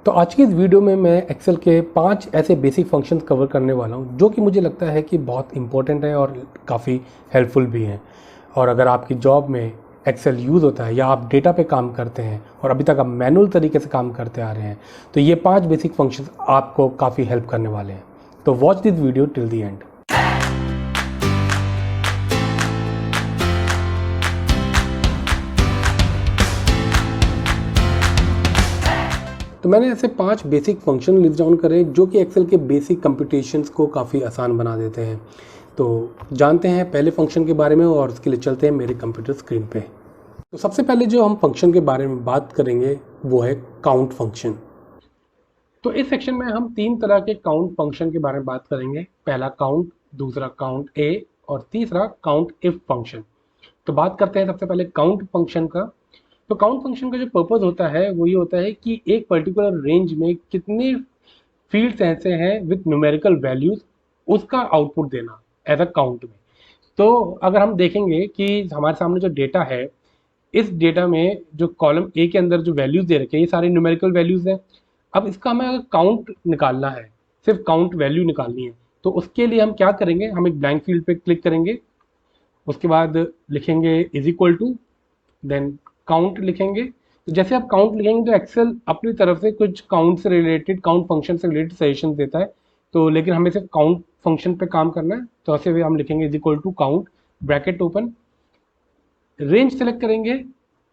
तो आज की इस वीडियो में मैं एक्सेल के 5 ऐसे बेसिक फंक्शंस कवर करने वाला हूं जो कि मुझे लगता है कि बहुत इंपॉर्टेंट है और काफ़ी हेल्पफुल भी हैं। और अगर आपकी जॉब में एक्सेल यूज़ होता है या आप डेटा पे काम करते हैं और अभी तक आप मैनुअल तरीके से काम करते आ रहे हैं तो ये 5 बेसिक फंक्शंस आपको काफ़ी हेल्प करने वाले हैं। तो watch this video till the and. तो मैंने ऐसे 5 बेसिक फंक्शन लिस्ट डाउन करे जो कि एक्सेल के बेसिक कंप्यूटेशंस को काफ़ी आसान बना देते हैं। तो जानते हैं पहले फंक्शन के बारे में और उसके लिए चलते हैं मेरे कंप्यूटर स्क्रीन पे। तो सबसे पहले जो हम फंक्शन के बारे में बात करेंगे वो है काउंट फंक्शन। तो इस सेक्शन में हम 3 तरह के काउंट फंक्शन के बारे में बात करेंगे। पहला काउंट, दूसरा काउंट ए और तीसरा काउंट इफ फंक्शन। तो बात करते हैं सबसे पहले काउंट फंक्शन का। तो काउंट फंक्शन का जो पर्पस होता है वो ये होता है कि एक पर्टिकुलर रेंज में कितने फील्ड्स ऐसे हैं विद न्यूमेरिकल वैल्यूज उसका आउटपुट देना एज अ काउंट में। तो अगर हम देखेंगे कि हमारे सामने जो डेटा है, इस डेटा में जो कॉलम ए के अंदर जो वैल्यूज दे रखे हैं ये सारे न्यूमेरिकल वैल्यूज हैं। अब इसका हमें अगर काउंट निकालना है, सिर्फ काउंट वैल्यू निकालनी है, तो उसके लिए हम क्या करेंगे, हम एक ब्लैंक फील्ड पे क्लिक करेंगे, उसके बाद लिखेंगे is equal to, then count लिखेंगे। तो जैसे आप काउंट लिखेंगे तो एक्सेल अपनी तरफ से कुछ काउंट से रिलेटेड, काउंट फंक्शन से रिलेटेड सजेशन देता है। तो लेकिन हमें सिर्फ काउंट फंक्शन पे काम करना है, तो ऐसे भी हम लिखेंगे is equal to count, bracket open, range select करेंगे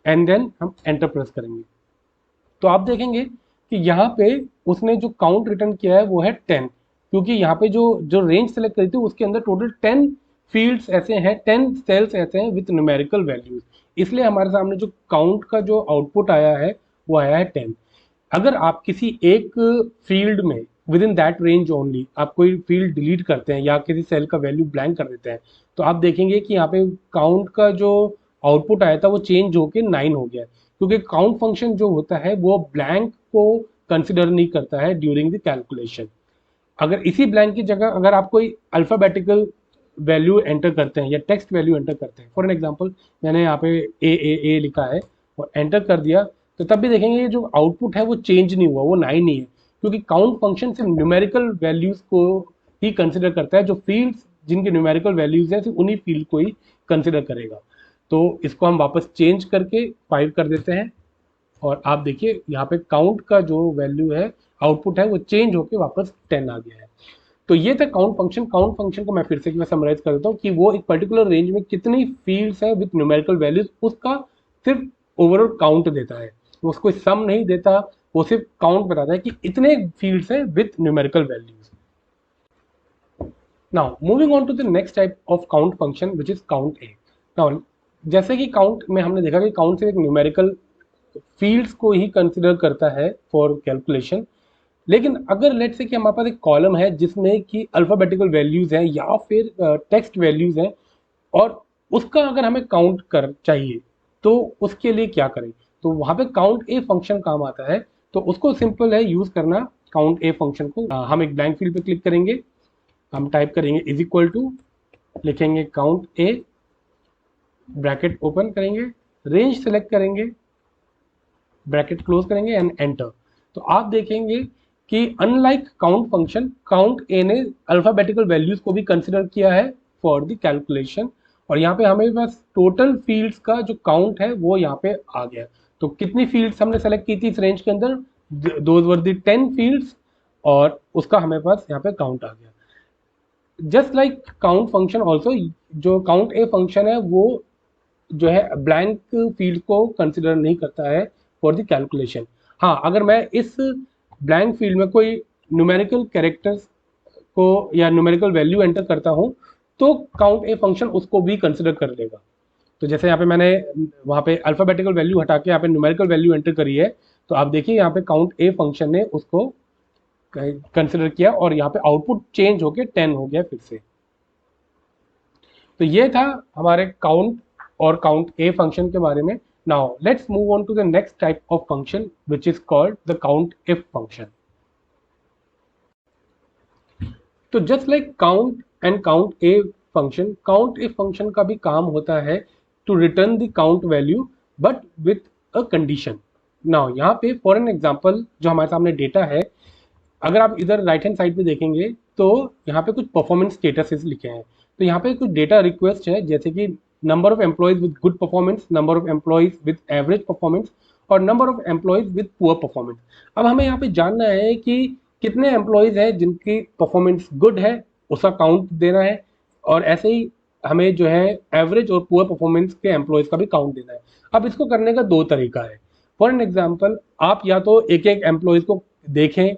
एंड देन हम एंटर प्रेस करेंगे। तो आप देखेंगे कि यहाँ पे उसने जो काउंट रिटर्न किया है वो है 10, क्योंकि यहाँ पे जो जो रेंज सेलेक्ट करी थी उसके अंदर टोटल 10 फील्ड्स ऐसे हैं, 10 सेल्स ऐसे हैं विथ न्यूमेरिकल वैल्यूज, इसलिए हमारे सामने जो काउंट का जो आउटपुट आया है वो आया है 10। अगर आप किसी एक फील्ड में with in that range only आप कोई फील्ड डिलीट करते हैं या किसी सेल का वैल्यू ब्लैंक कर देते हैं तो आप देखेंगे कि यहाँ पे काउंट का जो आउटपुट आया था वो चेंज होके 9 हो गया है, क्योंकि काउंट फंक्शन जो होता है वो ब्लैंक को कंसिडर नहीं करता है ड्यूरिंग द कैलकुलेशन। अगर इसी ब्लैंक की जगह अगर आप कोई अल्फाबेटिकल वैल्यू एंटर करते हैं या टेक्स्ट वैल्यू एंटर करते हैं, फॉर एन एग्जांपल मैंने यहाँ पे ए लिखा है और एंटर कर दिया, तो तब भी देखेंगे जो आउटपुट है वो चेंज नहीं हुआ, वो 9 ही है, क्योंकि काउंट फंक्शन सिर्फ न्यूमेरिकल वैल्यूज को ही कंसिडर करता है। जो फील्ड्स जिनके न्यूमेरिकल वैल्यूज हैं सिर्फ उन्हीं फील्ड को ही कंसिडर करेगा। तो इसको हम वापस चेंज करके 5 कर देते हैं और आप देखिए यहाँ पे काउंट का जो वैल्यू है, आउटपुट है, वो चेंज होके वापस 10 आ गया है। तो ये था काउंट फंक्शन। काउंट फंक्शन को मैं फिर से समराइज कर देता हूँ कि वो एक पर्टिकुलर रेंज में कितनी फील्ड्स है विथ न्यूमेरिकल वैल्यूज उसका सिर्फ ओवरऑल काउंट देता है, वो उसको सम नहीं देता, वो सिर्फ काउंट बताता है कि इतने फील्ड्स है with numerical values. Now moving on to the next type of count function which is count A. Now जैसे कि काउंट में हमने देखा कि काउंट सिर्फ एक न्यूमेरिकल फील्ड्स को ही कंसिडर करता है फॉर कैलकुलेशन, लेकिन अगर लेट से कि हमारे पास एक कॉलम है जिसमें कि अल्फाबेटिकल वैल्यूज हैं या फिर टेक्स्ट वैल्यूज हैं और उसका अगर हमें काउंट कर चाहिए तो उसके लिए क्या करें, तो वहाँ पे काउंट ए फंक्शन काम आता है। तो उसको सिंपल है यूज करना काउंट ए फंक्शन को। हम एक ब्लैंक फील्ड पे क्लिक करेंगे, हम टाइप करेंगे इज इक्वल टू, लिखेंगे काउंट ए, ब्रैकेट ओपन करेंगे, रेंज सेलेक्ट करेंगे, ब्रैकेट क्लोज करेंगे एंड एंटर। तो आप देखेंगे कि अनलाइक काउंट फंक्शन, काउंट ए ने अल्फाबेटिकल वैल्यूज को भी कंसिडर किया है फॉर द कैलकुलेशन, और यहाँ पे हमें बस टोटल फील्ड्स का जो काउंट है वो यहाँ पे आ गया। तो कितनी फील्ड्स हमने सेलेक्ट की थी इस रेंज के अंदर, दोज वर द 10 फील्ड्स, और उसका हमें पास यहाँ पे काउंट आ गया। Just like count function also, जो काउंट ए फंक्शन है वो जो है ब्लैंक फील्ड को कंसिडर नहीं करता है फॉर द कैलकुलेशन। हाँ, अगर मैं इस ब्लैंक फील्ड में कोई न्यूमेरिकल कैरेक्टर्स को या न्यूमेरिकल वैल्यू एंटर करता हूँ तो काउंट ए फंक्शन उसको भी कंसिडर कर लेगा। तो जैसे यहाँ पे मैंने वहाँ पे अल्फाबेटिकल वैल्यू हटा के यहाँ पे न्यूमेरिकल वैल्यू एंटर करी है, तो आप देखिए यहाँ पे काउंट ए फंक्शन ने उसको कंसिडर किया और यहाँ पे आउटपुट चेंज होके 10 हो गया फिर से। तो ये था हमारे काउंट और काउंट ए फंक्शन के बारे में। Now let's move on to the next type of function which is called the COUNTIF function. तो just like count and count a function, COUNTIF function का भी काम होता है to return the count value but with a condition. Now यहाँ पे for an example जो हमारे सामने डेटा है, अगर आप इधर राइट हैंड साइड पे देखेंगे तो यहाँ पे कुछ परफॉर्मेंस स्टेटसेस लिखे हैं। तो यहाँ पे कुछ डेटा रिक्वेस्ट है, जैसे कि number of employees with good performance, number of employees with average performance और number of employees with poor performance. अब हमें यहाँ पे जानना है कि कितने एम्प्लॉयज हैं जिनकी परफॉर्मेंस गुड है, उसका काउंट देना है, और ऐसे ही हमें जो है एवरेज और पुअर परफॉर्मेंस के एम्प्लॉयज का भी काउंट देना है। अब इसको करने का दो तरीका है। फॉर एन एग्जाम्पल, आप या तो एक एक एम्प्लॉयज को देखें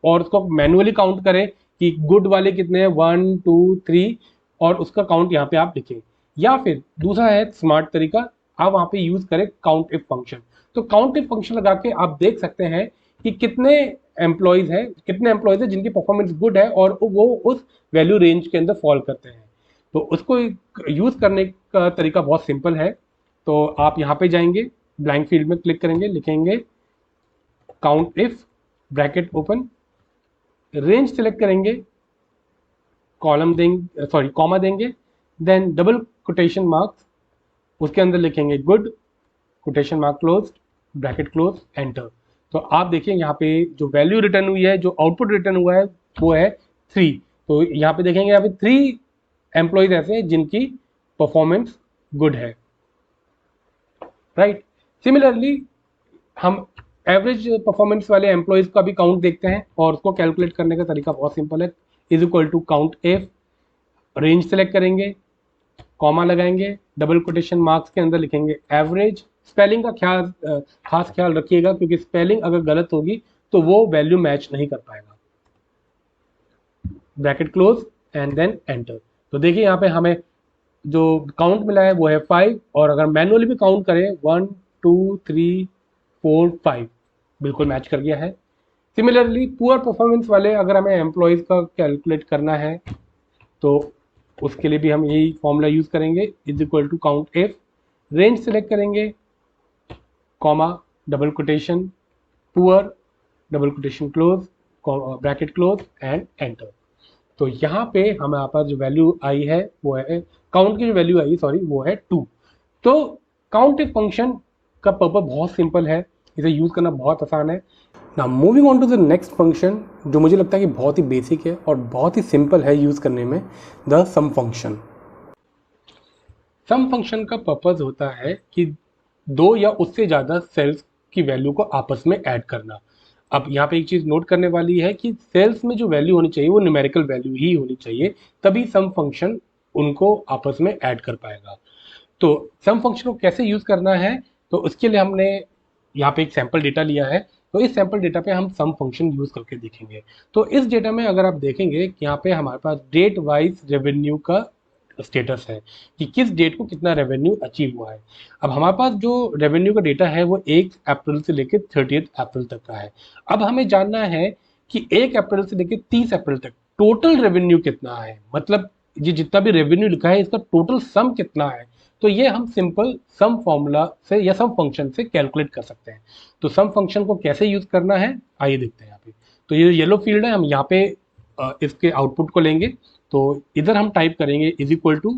और उसको मैनुअली काउंट करें कि गुड वाले कितने हैं, 1 2 3, और उसका काउंट यहाँ पे आप लिखें। या फिर दूसरा है स्मार्ट तरीका, आप वहाँ पे यूज करें काउंट इफ फंक्शन। तो काउंट इफ फंक्शन लगा के आप देख सकते हैं कि कितने एम्प्लॉयज हैं जिनकी परफॉर्मेंस गुड है और वो उस वैल्यू रेंज के अंदर फॉल करते हैं। तो उसको यूज करने का तरीका बहुत सिंपल है। तो आप यहाँ पे जाएंगे, ब्लैंक फील्ड में क्लिक करेंगे, लिखेंगे count if, bracket open, range select करेंगे, कॉलम देंगे, सॉरी कॉमा देंगे, देन डबल कोटेशन मार्क्स, उसके अंदर लिखेंगे good, quotation mark close, bracket close, enter. तो आप देखिए यहाँ पे जो वैल्यू रिटर्न हुई है, जो आउटपुट रिटर्न हुआ है वो है 3। तो यहाँ पे देखेंगे यहाँ पे 3 एम्प्लॉयज ऐसे हैं जिनकी परफॉर्मेंस गुड है, राइट। सिमिलरली हम एवरेज परफॉर्मेंस वाले एम्प्लॉयज का भी काउंट देखते हैं, और उसको कैलकुलेट करने का तरीका बहुत सिंपल है। Is equal to count if, range select करेंगे, कॉमा लगाएंगे, डबल कोटेशन मार्क्स के अंदर लिखेंगे एवरेज। स्पेलिंग का खास ख्याल रखिएगा, क्योंकि स्पेलिंग अगर गलत होगी तो वो वैल्यू मैच नहीं कर पाएगा। Bracket close and then enter. तो देखिए यहाँ पे हमें जो काउंट मिला है वो है 5, और अगर मैनुअली भी काउंट करें 1 2 3 4 5, बिल्कुल मैच कर गया है। सिमिलरली पुअर परफॉर्मेंस वाले अगर हमें एम्प्लॉयज का कैलकुलेट करना है तो उसके लिए भी हम यही फॉर्मूला यूज करेंगे, is equal to count if, range select करेंगे, comma, double quotation, poor, double quotation close, bracket close and enter. तो यहाँ पे हमारे पास जो वैल्यू आई है वो है, काउंट की जो वैल्यू आई सॉरी वो है 2। तो काउंट इफ फंक्शन का पर्पज बहुत सिंपल है, इसे यूज करना बहुत आसान है। Now moving on to the next function, जो मुझे लगता है कि बहुत ही बेसिक है और बहुत ही सिंपल है यूज करने में, the sum function. Sum function का पर्पज होता है कि दो या उससे ज़्यादा सेल्स की वैल्यू को आपस में ऐड करना। अब यहाँ पे एक चीज़ नोट करने वाली है कि सेल्स में जो वैल्यू होनी चाहिए वो न्यूमेरिकल वैल्यू ही होनी चाहिए, तभी सम फंक्शन उनको आपस में ऐड कर पाएगा। तो सम फंक्शन को कैसे यूज़ करना है, तो उसके लिए हमने यहाँ पे एक सैम्पल डेटा लिया है। तो इस सैम्पल डेटा पे हम सम फंक्शन यूज़ करके देखेंगे। तो इस डेटा में अगर आप देखेंगे कि यहाँ पे हमारे पास डेट वाइज रेवेन्यू का स्टेटस है कि किस डेट को कितना रेवेन्यू अचीव हुआ है। अब हमारे पास जो रेवेन्यू का डेटा है वो 1 अप्रैल से लेकर 30 अप्रैल तक का है। अब हमें जानना है कि 1 अप्रैल से लेकर 30 अप्रैल तक टोटल रेवेन्यू कितना है, मतलब ये जितना भी रेवेन्यू लिखा है इसका टोटल सम कितना है। तो ये हम सिंपल सम फॉर्मूला से या सम फंक्शन से कैलकुलेट कर सकते हैं। तो सम फंक्शन को कैसे यूज करना है आइए देखते हैं यहाँ पे। तो ये येलो फील्ड है, हम यहाँ पे इसके आउटपुट को लेंगे। तो इधर हम टाइप करेंगे इज इक्वल टू,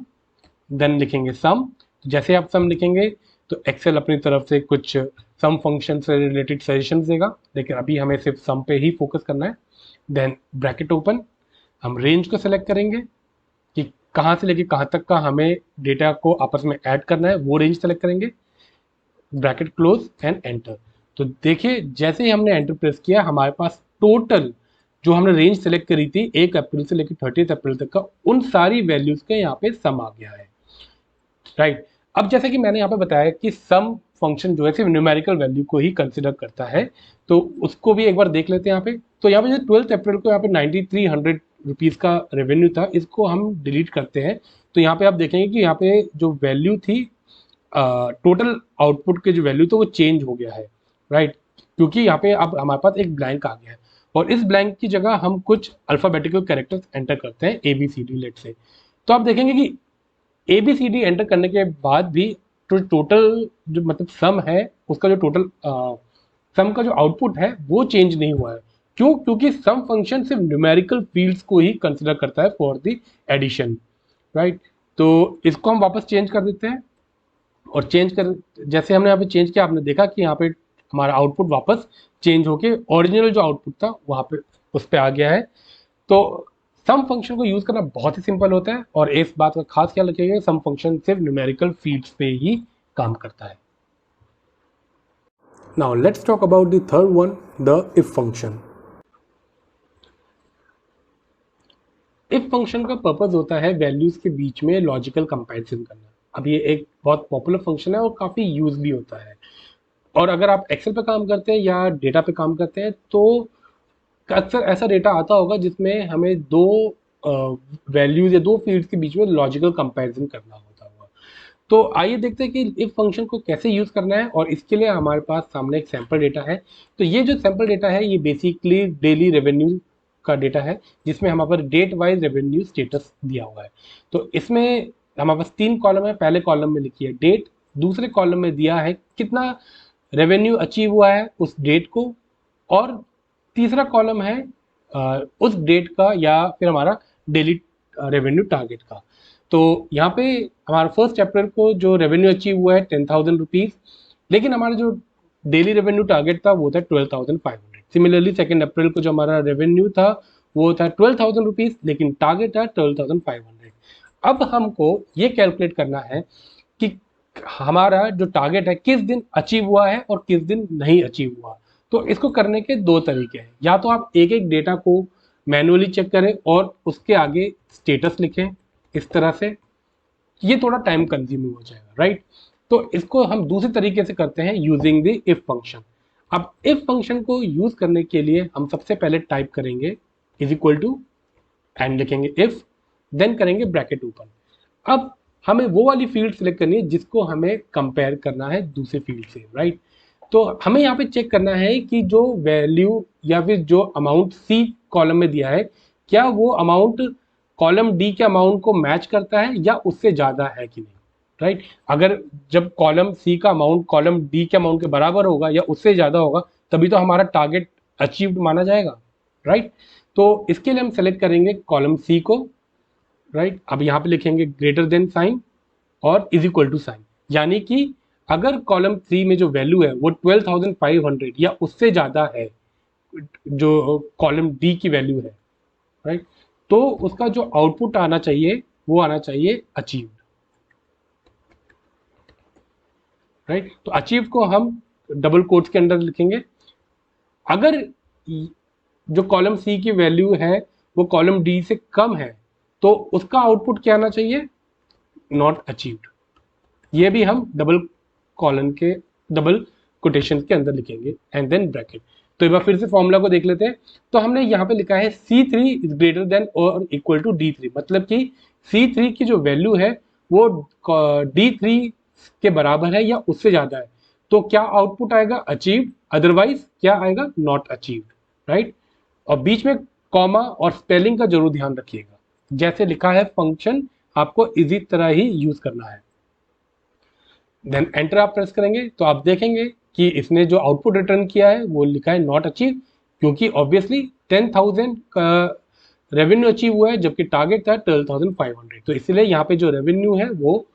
देन लिखेंगे सम। जैसे आप सम लिखेंगे तो एक्सेल अपनी तरफ से कुछ सम फंक्शन से रिलेटेड सजेशन देगा, लेकिन अभी हमें सिर्फ सम पे ही फोकस करना है। देन ब्रैकेट ओपन, हम रेंज को सेलेक्ट करेंगे कि कहाँ से लेके कहाँ तक का हमें डेटा को आपस में ऐड करना है, वो रेंज सेलेक्ट करेंगे, ब्रैकेट क्लोज एंड एंटर। तो देखिए जैसे ही हमने एंटर प्रेस किया हमारे पास टोटल जो हमने रेंज सेलेक्ट करी थी 1 अप्रैल से लेकर 30 अप्रैल तक का, उन सारी वैल्यूज का यहाँ पे सम आ गया है, राइट। अब जैसे कि मैंने यहाँ पे बताया कि सम फंक्शन जो है सिर्फ न्यूमेरिकल वैल्यू को ही कंसिडर करता है, तो उसको भी एक बार देख लेते हैं यहाँ पे। तो यहाँ पे जो 12 अप्रैल को यहाँ पे 9300 रुपीज़ का रेवेन्यू था, इसको हम डिलीट करते हैं। तो यहाँ पे आप देखेंगे कि यहाँ पे जो वैल्यू थी टोटल आउटपुट के जो वैल्यू तो वो चेंज हो गया है, राइट। क्योंकि यहाँ पे अब हमारे पास एक ब्लैंक आ गया है, और इस ब्लैंक की जगह हम कुछ अल्फ़ाबेटिकल कैरेक्टर्स एंटर करते हैं ABCD लेट से। तो आप देखेंगे कि ABCD एंटर करने के बाद भी जो टोटल जो मतलब सम है उसका जो टोटल सम का जो आउटपुट है वो चेंज नहीं हुआ है। क्यों? क्योंकि सम फंक्शन सिर्फ न्यूमेरिकल फील्ड्स को ही कंसिडर करता है फॉर द एडिशन, राइट। तो इसको हम वापस चेंज कर देते हैं, और चेंज कर जैसे हमने यहाँ पे चेंज किया आपने देखा कि यहाँ पे हमारा आउटपुट वापस चेंज होके ओरिजिनल जो आउटपुट था वहाँ पे उस पर आ गया है। तो सम फंक्शन को यूज़ करना बहुत ही सिंपल होता है और इस बात का खास ख्याल रखिएगा, सम फंक्शन सिर्फ न्यूमेरिकल फील्ड्स पे ही काम करता है। Now let's talk about the third one, the if function. If function का पर्पस होता है वैल्यूज के बीच में लॉजिकल कंपैरिजन करना। अब ये एक बहुत पॉपुलर फंक्शन है और काफ़ी यूज भी होता है। और अगर आप एक्सेल पे काम करते हैं या डेटा पे काम करते हैं तो अक्सर ऐसा डेटा आता होगा जिसमें हमें दो वैल्यूज या दो फील्ड्स के बीच में लॉजिकल कंपैरिजन करना होता होगा। तो आइए देखते हैं कि इफ फंक्शन को कैसे यूज़ करना है, और इसके लिए हमारे पास सामने एक सैम्पल डेटा है। तो ये जो सैम्पल डेटा है ये बेसिकली डेली रेवेन्यू का डेटा है, जिसमें हमारे पास डेट वाइज रेवेन्यू स्टेटस दिया हुआ है। तो इसमें हमारे पास 3 कॉलम है। पहले कॉलम में लिखी है डेट, दूसरे कॉलम में दिया है कितना रेवेन्यू अचीव हुआ है उस डेट को, और तीसरा कॉलम है उस डेट का या फिर हमारा डेली रेवेन्यू टारगेट का। तो यहाँ पे हमारा 1 अप्रैल को जो रेवेन्यू अचीव हुआ है 10,000 रुपीज़, लेकिन हमारा जो डेली रेवेन्यू टारगेट था वो था 12,500। सिमिलरली 2 अप्रैल को जो हमारा रेवेन्यू था वो था 12,000 रुपीज़, लेकिन टारगेट था 12,500। अब हमको ये कैलकुलेट करना है कि हमारा जो टारगेट है किस दिन अचीव हुआ है और किस दिन नहीं अचीव हुआ। तो इसको करने के 2 तरीके हैं। या तो आप एक एक डेटा को मैनुअली चेक करें और उसके आगे स्टेटस लिखें इस तरह से, ये थोड़ा टाइम कंज्यूमिंग हो जाएगा, राइट। तो इसको हम दूसरे तरीके से करते हैं यूजिंग द इफ फंक्शन। अब इफ फंक्शन को यूज करने के लिए हम सबसे पहले टाइप करेंगे इज इक्वल टू एंड लिखेंगे इफ, देन करेंगे ब्रैकेट ओपन। अब हमें वो वाली फील्ड सेलेक्ट करनी है जिसको हमें कंपेयर करना है दूसरे फील्ड से, राइट। तो हमें यहाँ पे चेक करना है कि जो वैल्यू या फिर जो अमाउंट सी कॉलम में दिया है क्या वो अमाउंट कॉलम डी के अमाउंट को मैच करता है या उससे ज़्यादा है कि नहीं, राइट। अगर जब कॉलम सी का अमाउंट कॉलम डी के अमाउंट के बराबर होगा या उससे ज़्यादा होगा तभी तो हमारा टारगेट अचीव्ड माना जाएगा, राइट। तो इसके लिए हम सेलेक्ट करेंगे कॉलम सी को, राइट। अब यहाँ पे लिखेंगे ग्रेटर देन साइन और इज इक्वल टू साइन, यानी कि अगर कॉलम 3 में जो वैल्यू है वो 12,500 या उससे ज़्यादा है जो कॉलम डी की वैल्यू है, राइट, तो उसका जो आउटपुट आना चाहिए वो आना चाहिए अचीव्ड, राइट। तो अचीव को हम डबल कोट्स के अंदर लिखेंगे। अगर जो कॉलम सी की वैल्यू है वो कॉलम डी से कम है तो उसका आउटपुट क्या आना चाहिए, नॉट अचीव्ड। ये भी हम डबल कॉलन के डबल कोटेशन के अंदर लिखेंगे एंड देन ब्रैकेट। तो एक बार फिर से फॉर्मूला को देख लेते हैं। तो हमने यहाँ पे लिखा है C3 इज ग्रेटर देन और इक्वल टू D3, मतलब कि C3 की जो वैल्यू है वो D3 के बराबर है या उससे ज़्यादा है। तो क्या आउटपुट आएगा, अचीव्ड, अदरवाइज क्या आएगा, नॉट अचीव्ड, राइट। और बीच में कॉमा और स्पेलिंग का जरूर ध्यान रखिएगा, जैसे लिखा है फंक्शन आपको इसी तरह ही यूज करना है। देन एंटर आप प्रेस करेंगे तो आप देखेंगे कि इसने जो आउटपुट रिटर्न किया है वो लिखा है नॉट अचीव, क्योंकि ऑब्वियसली 10,000 का रेवेन्यू अचीव हुआ है जबकि टारगेट था 12,500। तो इसलिए यहाँ पे जो रेवेन्यू है वो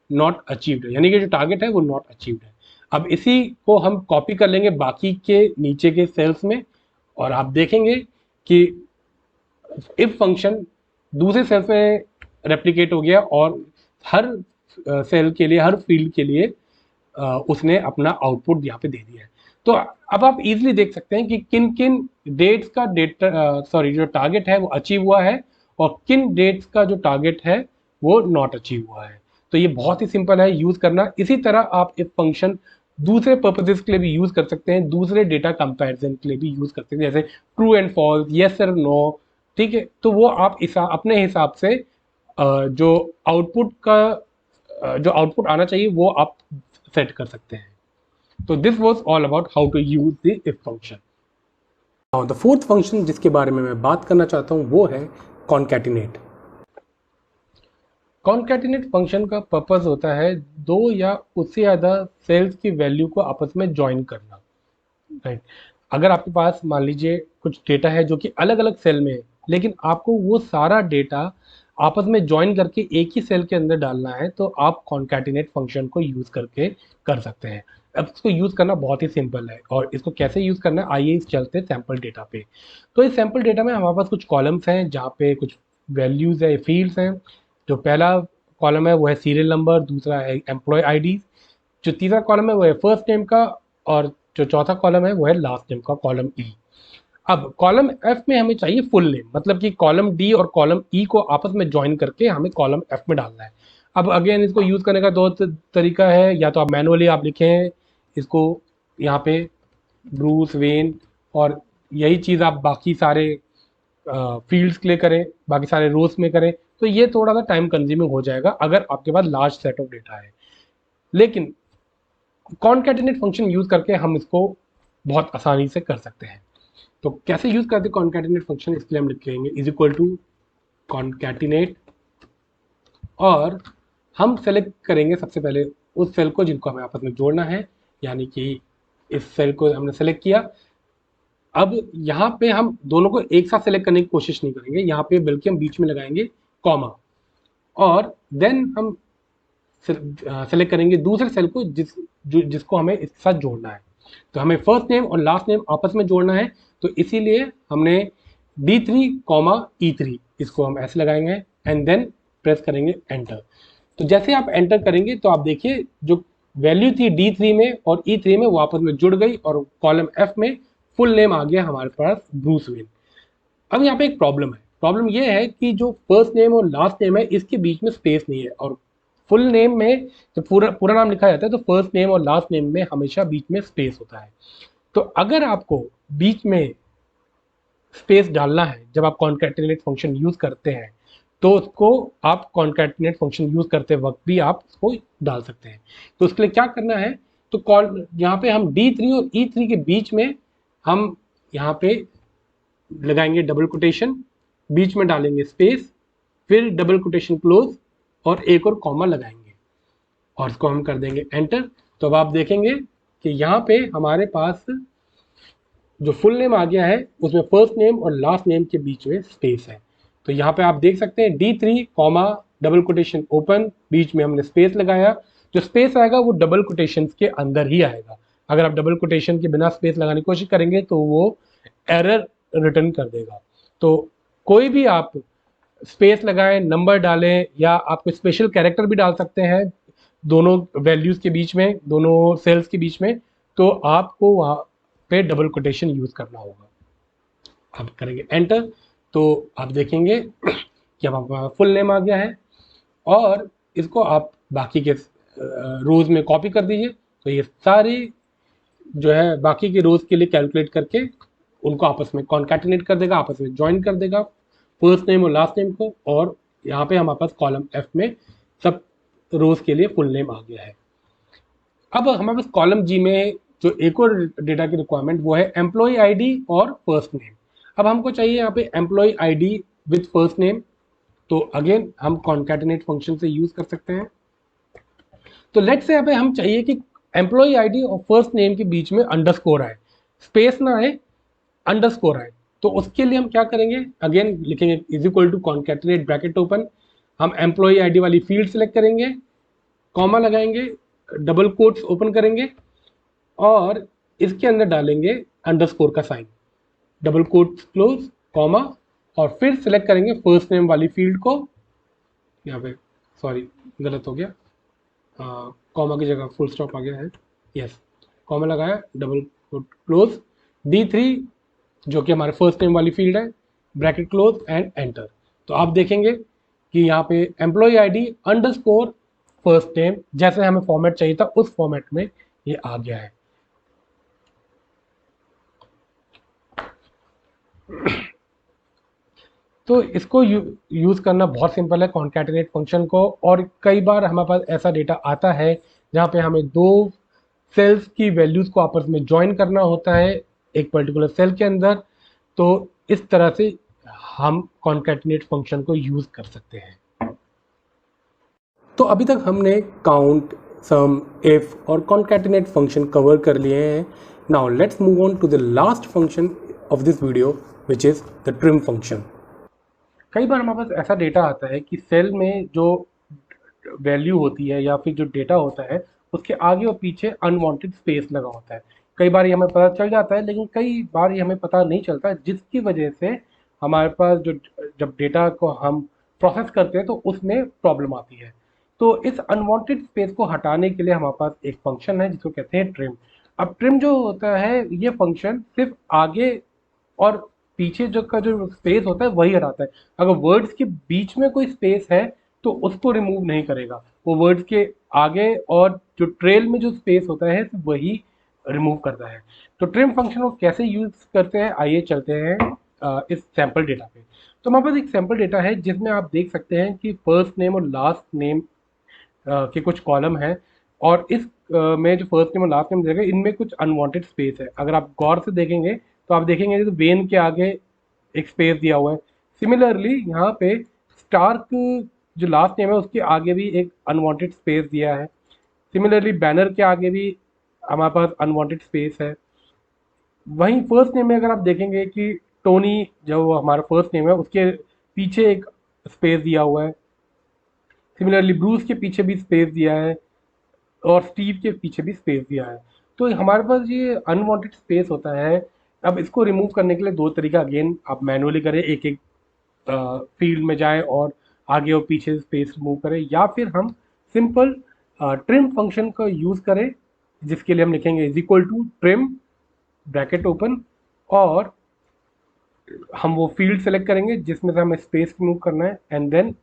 नॉट अचीव्ड है, यानी कि जो टारगेट है वो नॉट अचीव्ड है। अब इसी को हम कॉपी कर लेंगे बाकी के नीचे के सेल्स में और आप देखेंगे कि इफ फंक्शन दूसरे सेल्स में रेप्लिकेट हो गया और हर सेल के लिए, हर फील्ड के लिए उसने अपना आउटपुट यहाँ पे दे दिया है। तो अब आप इजीली देख सकते हैं कि किन किन डेट्स का जो टारगेट है वो अचीव हुआ है और किन डेट्स का जो टारगेट है वो नॉट अचीव हुआ है। तो ये बहुत ही सिंपल है यूज करना। इसी तरह आप इफ फंक्शन दूसरे पर्पजेस के लिए भी यूज कर सकते हैं, दूसरे डेटा कंपैरिजन के लिए भी यूज कर सकते हैं, जैसे ट्रू एंड फॉल्स, येस और नो, ठीक है। तो वो आप अपने हिसाब से जो आउटपुट आना चाहिए वो आप सेट कर सकते हैं। तो this was all about how to use the if function. Now the fourth function जिसके बारे में मैं बात करना चाहता हूं वो है कॉन्कैटिनेट। कॉन्कैटिनेट फंक्शन का पर्पस होता है दो या उससे ज़्यादा सेल्स की वैल्यू को आपस में ज्वाइन करना, राइट। अगर आपके पास मान लीजिए कुछ डेटा है जो कि अलग अलग सेल में है, लेकिन आपको वो सारा डेटा आपस में ज्वाइन करके एक ही सेल के अंदर डालना है, तो आप कॉन्कैटिनेट फंक्शन को यूज़ करके कर सकते हैं। अब इसको यूज़ करना बहुत ही सिंपल है, और इसको कैसे यूज़ करना है आइए इस चलते हैं सैम्पल डेटा पे। तो इस सैम्पल डेटा में हमारे पास कुछ कॉलम्स हैं जहाँ पे कुछ वैल्यूज़ है, फील्ड्स हैं। जो पहला कॉलम है वो है सीरियल नंबर, दूसरा है एम्प्लॉय आईडी, जो तीसरा कॉलम है वो है फर्स्ट नेम का, और जो चौथा कॉलम है वो है लास्ट नेम का, कॉलम ई। अब कॉलम एफ में हमें चाहिए फुल नेम, मतलब कि कॉलम डी और कॉलम ई को आपस में ज्वाइन करके हमें कॉलम एफ में डालना है। अब अगेन इसको यूज़ करने का दो तरीका है, या तो आप मैनुअली आप लिखें इसको यहाँ पे ब्रूस वेन, और यही चीज़ आप बाकी सारे फील्ड्स के लिए करें, बाकी सारे रोज में करें, तो ये थोड़ा सा टाइम कंज्यूमिंग हो जाएगा अगर आपके पास लार्ज सेट ऑफ डेटा है। लेकिन कॉनकैटिनेट फंक्शन यूज़ करके हम इसको बहुत आसानी से कर सकते हैं। तो कैसे यूज़ करते हैं कॉनकैटिनेट फंक्शन, इसके लिए हम लिखेंगे इज इक्वल टू कॉनकैटिनेट, और हम सेलेक्ट करेंगे सबसे पहले उस सेल को जिनको हमें आपस में जोड़ना है, यानी कि इस सेल को हमने सेलेक्ट किया। अब यहाँ पे हम दोनों को एक साथ सेलेक्ट करने की कोशिश नहीं करेंगे, यहाँ पे बल्कि हम बीच में लगाएंगे कॉमा, और देन हम सेलेक्ट करेंगे दूसरे सेल को जिसको हमें इसके साथ जोड़ना है। तो हमें फर्स्ट नेम और लास्ट नेम आपस में जोड़ना है, तो इसीलिए हमने D3 कॉमा E3 इसको हम ऐसे लगाएंगे एंड देन प्रेस करेंगे एंटर। तो जैसे आप एंटर करेंगे तो आप देखिए जो वैल्यू थी D3 में और E3 में वो आपस में जुड़ गई, और कॉलम F में फुल नेम आ गया हमारे पास ब्रूस वेन। अब यहाँ पे एक प्रॉब्लम है, प्रॉब्लम ये है कि जो फर्स्ट नेम और लास्ट नेम है इसके बीच में स्पेस नहीं है, और फुल नेम में जब पूरा पूरा नाम लिखा जाता है तो फर्स्ट नेम और लास्ट नेम में हमेशा बीच में स्पेस होता है। तो अगर आपको बीच में स्पेस डालना है जब आप कॉन्कैटिनेट फंक्शन यूज़ करते हैं, तो उसको आप कॉन्कैटिनेट फंक्शन यूज़ करते वक्त भी आप उसको डाल सकते हैं। तो उसके लिए क्या करना है, तो कॉल यहाँ पे हम D3 और E3 के बीच में हम यहाँ पे लगाएंगे डबल कोटेशन, बीच में डालेंगे स्पेस, फिर डबल कोटेशन क्लोज, और एक और कॉमा लगाएंगे, और इसको हम कर देंगे एंटर। तो अब आप देखेंगे कि यहाँ पे हमारे पास जो फुल नेम आ गया है उसमें फर्स्ट नेम और लास्ट नेम के बीच में स्पेस है। तो यहाँ पे आप देख सकते हैं D3 comma double quotation open, बीच में हमने स्पेस लगाया। जो स्पेस आएगा वो डबल कोटेशन के अंदर ही आएगा, अगर आप डबल कोटेशन के बिना स्पेस लगाने की कोशिश करेंगे तो वो एरर रिटर्न कर देगा। तो कोई भी आप स्पेस लगाएं, नंबर डालें, या आप कोई स्पेशल कैरेक्टर भी डाल सकते हैं दोनों वैल्यूज़ के बीच में, दोनों सेल्स के बीच में, तो आपको वहाँ पे डबल कोटेशन यूज़ करना होगा। आप करेंगे एंटर, तो आप देखेंगे कि अब आपका फुल नेम आ गया है, और इसको आप बाकी के रोज़ में कॉपी कर दीजिए। तो ये सारी जो है बाकी के रोज़ के लिए कैलकुलेट करके उनको आपस में कॉन्कैटिनेट कर देगा, आपस में ज्वाइन कर देगा फर्स्ट नेम और लास्ट नेम को, और यहाँ पे हमारे पास कॉलम एफ में सब रोज़ के लिए फुल नेम आ गया है। अब हमारे पास कॉलम जी में जो एक और डेटा की रिक्वायरमेंट वो है एम्प्लॉय आईडी और फर्स्ट नेम। अब हमको चाहिए यहाँ पे employee ID with first name, तो अगेन हम कॉन्कैटिनेट फंक्शन से यूज़ कर सकते हैं। तो लेट्स से यहाँ पे हम चाहिए कि एम्प्लॉय आईडी और फर्स्ट नेम के बीच में अंडरस्कोर आए, स्पेस ना आए, अंडरस्कोर आए। तो उसके लिए हम क्या करेंगे, अगेन लिखेंगे is equal to concatenate bracket open, हम एम्प्लॉय आईडी वाली फील्ड सेलेक्ट करेंगे, कॉमा लगाएंगे, डबल कोट्स ओपन करेंगे, और इसके अंदर डालेंगे अंडरस्कोर का sign, double quotes close, comma, और फिर सेलेक्ट करेंगे फर्स्ट नेम वाली फील्ड को। यहाँ पे सॉरी गलत हो गया, कॉमा की जगह फुल स्टॉप आ गया है, यस, कॉमा लगाया, डबल कोट क्लोज, D3 जो कि हमारे फर्स्ट नेम वाली फील्ड है, ब्रैकेट क्लोज एंड एंटर। तो आप देखेंगे कि यहाँ पे employee ID underscore first name, जैसे हमें फॉर्मेट चाहिए था उस फॉर्मेट में ये आ गया है। तो इसको यूज़ करना बहुत सिंपल है कॉन्कैटिनेट फंक्शन को, और कई बार हमारे पास ऐसा डेटा आता है जहाँ पे हमें दो सेल्स की वैल्यूज़ को आपस में ज्वाइन करना होता है एक पर्टिकुलर सेल के अंदर। तो इस तरह से हम कॉन्कैटिनेट फंक्शन को यूज़ कर सकते हैं। तो अभी तक हमने काउंट, सम, इफ और कॉन्कैटिनेट फंक्शन कवर कर लिए हैं। Now let's move on to the last function of this video which is the trim function. कई बार हमारे पास ऐसा डेटा आता है कि सेल में जो वैल्यू होती है या फिर जो डेटा होता है उसके आगे और पीछे अनवांटेड स्पेस लगा होता है। कई बार ये हमें पता चल जाता है, लेकिन कई बार ये हमें पता नहीं चलता, जिसकी वजह से हमारे पास जो जब डेटा को हम प्रोसेस करते हैं तो उसमें प्रॉब्लम आती है। तो इस अनवांटेड स्पेस को हटाने के लिए हमारे पास एक फंक्शन है जिसको कहते हैं ट्रिम। अब ट्रिम जो होता है, ये फंक्शन सिर्फ आगे और पीछे जो स्पेस होता है वही हटाता है। अगर वर्ड्स के बीच में कोई स्पेस है तो उसको रिमूव नहीं करेगा। वो वर्ड्स के आगे और जो ट्रेल में जो स्पेस होता है वही रिमूव करता है। तो ट्रिम फंक्शन को कैसे यूज करते हैं, आइए चलते हैं इस सैंपल डेटा पे। तो हमारे पास एक सैंपल डेटा है जिसमें आप देख सकते हैं कि फर्स्ट नेम और लास्ट नेम के कुछ कॉलम हैं, और इस में जो फर्स्ट नेम और लास्ट नेम देखें, इनमें कुछ अनवांटेड स्पेस है। अगर आप गौर से देखेंगे तो आप देखेंगे तो वेन के आगे एक स्पेस दिया हुआ है। सिमिलरली यहाँ पे स्टार्क जो लास्ट नेम है उसके आगे भी एक अनवांटेड स्पेस दिया है। सिमिलरली बैनर के आगे भी हमारे पास अनवांटेड स्पेस है। वहीं फर्स्ट नेम में अगर आप देखेंगे कि टोनी जो हमारा फर्स्ट नेम है उसके पीछे एक स्पेस दिया हुआ है। सिमिलरली ब्रूस के पीछे भी स्पेस दिया है और स्टीव के पीछे भी स्पेस दिया है। तो हमारे पास ये अनवांटेड स्पेस होता है। अब इसको रिमूव करने के लिए दो तरीका, अगेन आप मैनुअली करें, एक एक फील्ड में जाएं और आगे और पीछे स्पेस रिमूव करें, या फिर हम सिंपल ट्रिम फंक्शन का यूज़ करें, जिसके लिए हम लिखेंगे is equal to trim bracket open, और हम वो फील्ड सेलेक्ट करेंगे जिसमें से हमें स्पेस रिमूव करना है, एंड देन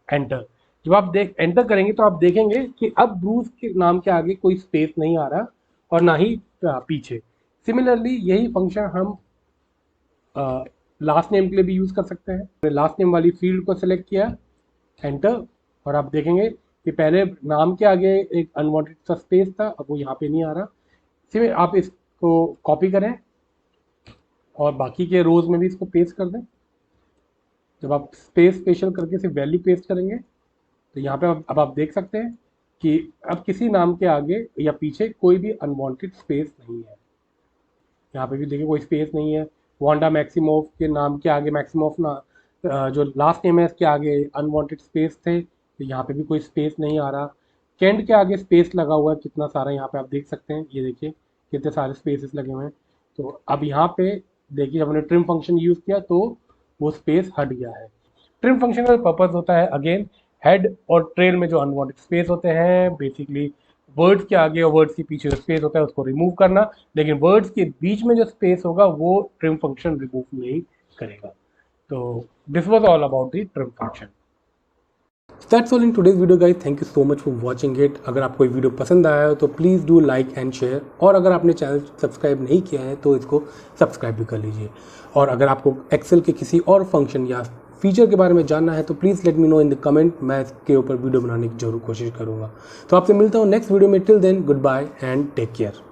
एंटर। जब आप एंटर करेंगे तो आप देखेंगे कि अब ब्रूस के नाम के आगे कोई स्पेस नहीं आ रहा और ना ही पीछे। सिमिलरली यही फंक्शन हम लास्ट नेम के लिए भी यूज़ कर सकते हैं। लास्ट नेम वाली फील्ड को सेलेक्ट किया, एंटर, और आप देखेंगे कि पहले नाम के आगे एक अनवांटेड सा स्पेस था, अब वो यहाँ पे नहीं आ रहा। सिर्फ आप इसको कॉपी करें और बाकी के रोज में भी इसको पेस्ट कर दें। जब आप स्पेस स्पेशल करके सिर्फ वैल्यू पेस्ट करेंगे तो यहाँ पे अब आप देख सकते हैं कि अब किसी नाम के आगे या पीछे कोई भी अनवांटेड स्पेस नहीं है। यहाँ पे भी देखिए कोई स्पेस नहीं है। वांडा मैक्सिमोफ के नाम के आगे मैक्सिमोफ जो लास्ट नेम है इसके आगे अनवांटेड स्पेस थे, तो यहाँ पे भी कोई स्पेस नहीं आ रहा। केंट के आगे स्पेस लगा हुआ है कितना सारा, यहाँ पे आप देख सकते हैं, ये देखिए कितने सारे स्पेसेस लगे हुए हैं। तो अब यहाँ पे देखिए जब हमने ट्रिम फंक्शन यूज़ किया तो वो स्पेस हट गया है। ट्रिम फंक्शन का पर्पज़ होता है अगेन हेड और ट्रेल में जो अनवांटेड स्पेस होते हैं, बेसिकली वर्ड्स के आगे और वर्ड्स के पीछे जो स्पेस होता है उसको रिमूव करना, लेकिन वर्ड्स के बीच में जो स्पेस होगा वो ट्रिम फंक्शन रिमूव नहीं करेगा। तो this was all about the trim function. That's all in today's video guys, thank you so much for watching it. अगर आपको ये वीडियो पसंद आया हो तो please do like and share, और अगर आपने चैनल सब्सक्राइब नहीं किया है तो इसको सब्सक्राइब भी कर लीजिए। और अगर आपको एक्सेल के किसी और फंक्शन या फीचर के बारे में जानना है तो please let me know in the comment, मैं इसके ऊपर वीडियो बनाने की जरूर कोशिश करूँगा। तो आपसे मिलता हूँ नेक्स्ट वीडियो में। Till then goodbye and take care.